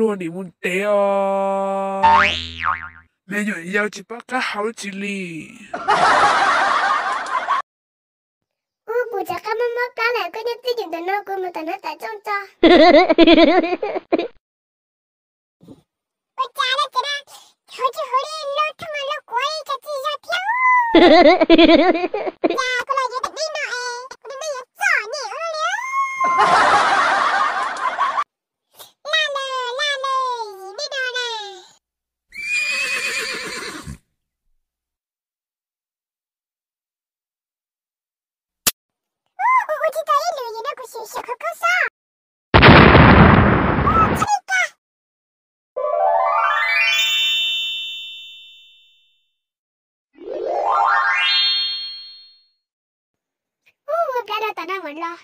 lúa nỉ muốn té mẹ nhỏ yêu chỉ bắt cá hảo chỉ li bù chả cá mắm cá lại có nhất tí chuyện tao nói của mà tao nói tại trong cho ôi cha đó chị đó thôi chứ huri lo thằng mà lo quay cho chị ra thiếu ya cô lại vậy đi nó cô đi vậy sợ nhỉ ơi la lơ đi đâu nè ôi chị thấy lười gì đó cô xỉu xỉu khó sao cái đó tao đang muốn lo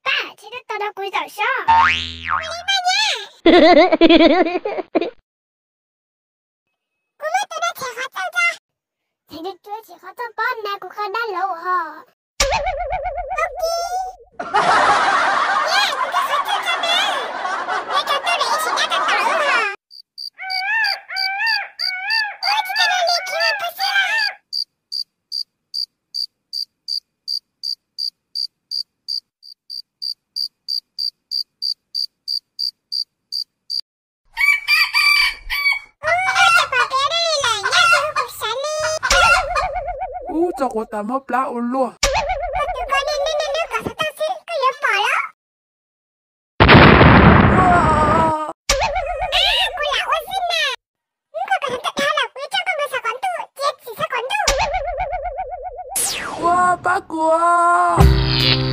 ba chị đó tao đang cúi đầu sao mày đi mà nha cô nói tao đã chỉ khó tao ra thì đứa chúa chỉ khó tao con này cũng không đã lâu hả ok nha cũng có khó tao cho nè để cho tôi để chị đã tao tự hả ôi chị tao đang đi kêu anh bác sĩ cho cô ta mất lá ôn luôn Wah, Pak Gua.